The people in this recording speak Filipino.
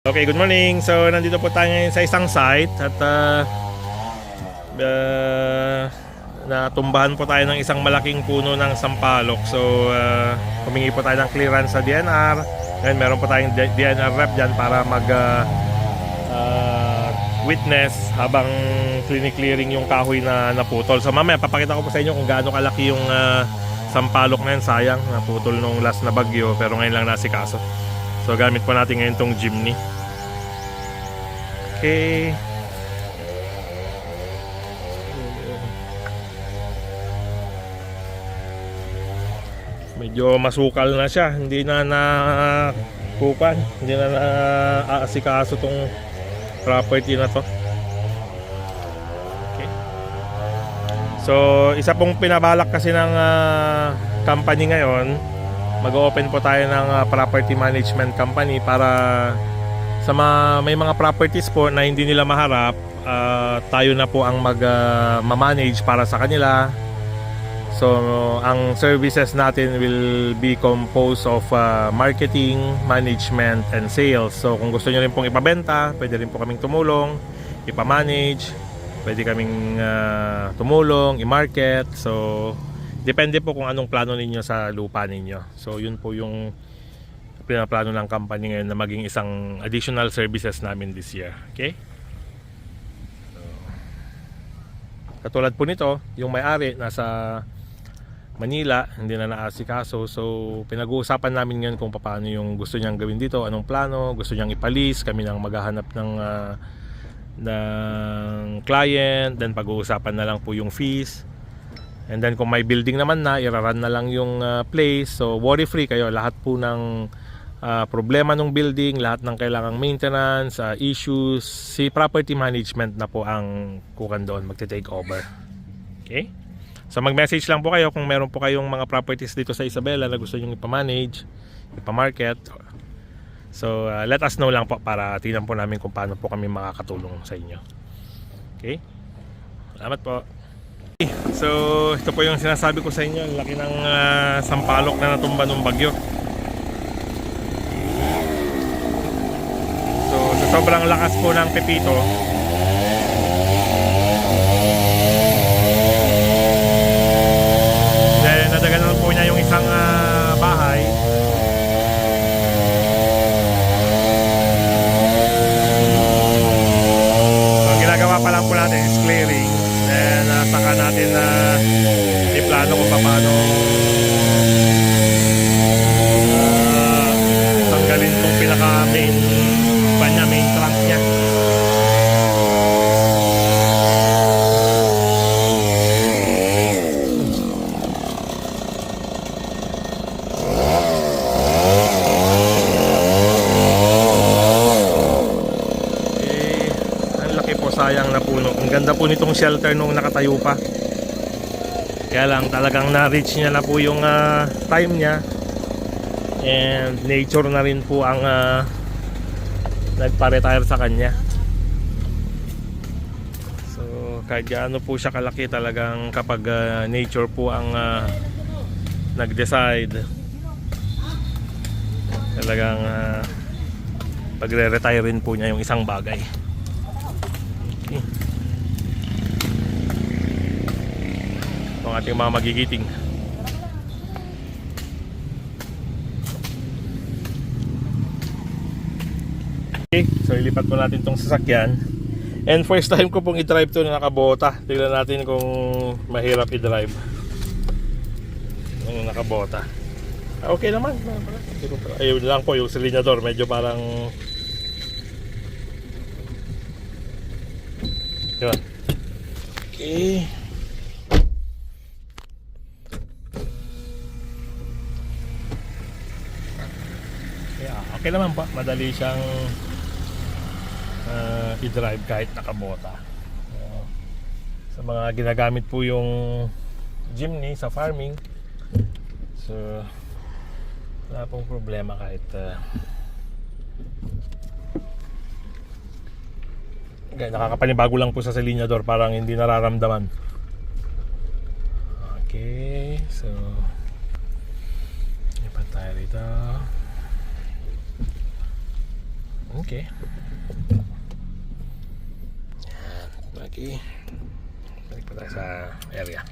Okay, good morning. So, nandito po tayo ngayon sa isang site at natumbahan po tayo ng isang malaking puno ng sampalok. So, humingi po tayo ng clearance sa DNR. Ngayon, meron po tayong DNR rep dyan para witness habang clearing yung kahoy na naputol. So, mamaya papakita ko po sa inyo kung gaano kalaki yung sampalok na yun. Sayang, naputol nung last na bagyo pero ngayon lang nasikaso. So gamit po natin ngayon tong Jimny. Okay. Medyo masukal na siya. Hindi na nakupan. Hindi na naasikaso tong property na to. Okay. So isa pong pinabalak kasi ng company ngayon, mag-open po tayo ng property management company para sa may mga properties po na hindi nila maharap, tayo na po ang mag-manage para sa kanila. So ang services natin will be composed of marketing, management, and sales. So kung gusto nyo rin pong ipabenta, pwede rin po kaming tumulong, ipamanage, pwede kaming tumulong, i-market. So depende po kung anong plano ninyo sa lupa ninyo. So yun po yung pinaplano ng company ngayon na maging isang additional services namin this year. Okay? So, katulad po nito, yung may-ari nasa Manila, hindi na naasikaso. So pinag-uusapan namin ngayon kung paano yung gusto niyang gawin dito, anong plano, gusto niyang ipalis, kami nang maghahanap ng client, then pag-uusapan na lang po yung fees. And then kung may building naman na, iraran na lang yung place. So worry free kayo. Lahat po ng problema ng building, lahat ng kailangang maintenance, issues, si property management na po ang kukan doon, magte-take over. Okay? So mag-message lang po kayo kung meron po kayong mga properties dito sa Isabela na gusto nyo ipa-manage, ipa-market. So let us know lang po para tingnan po namin kung paano po kami makakatulong sa inyo. Okay? Salamat po. So ito po yung sinasabi ko sa inyo, ang laki ng sampalok na natumba ng bagyo. So sa sobrang lakas po ng Pepito, nadaganan po niya yung isang bahay. So ginagawa pa lang po natin is clearing. Then saka natin iplano kung paano tanggalin itong pinaka main main trunk nya. Ang laki po, sayang na puno. Ang ganda po nitong shelter nung nakatayo pa. Kaya lang talagang na-reach niya na po yung time niya. And nature na rin po ang nagpa-retire sa kanya. So kahit gaano po siya kalaki, talagang kapag nature po ang nag-decide, talagang pagre-retire rin po niya yung isang bagay. Okay. Ito ang ating mga magigiting. Okay, so ilipat po natin tong sasakyan. And first time ko pong i-drive to na nakabota. Tignan natin kung mahirap i-drive yung nakabota. Okay naman. Ayun lang po yung silinyador, medyo parang yun. Okay. Yeah, okay naman po. Madali siyang i-drive kahit nakabota. Sa mga ginagamit po yung Jimny sa farming, so wala pong problema kahit nakakapanibago lang po sa silinyador, parang hindi nararamdaman. Okay, so lipat tayo rito. Okay. Yan. Okay. Balik pa tayo sa area.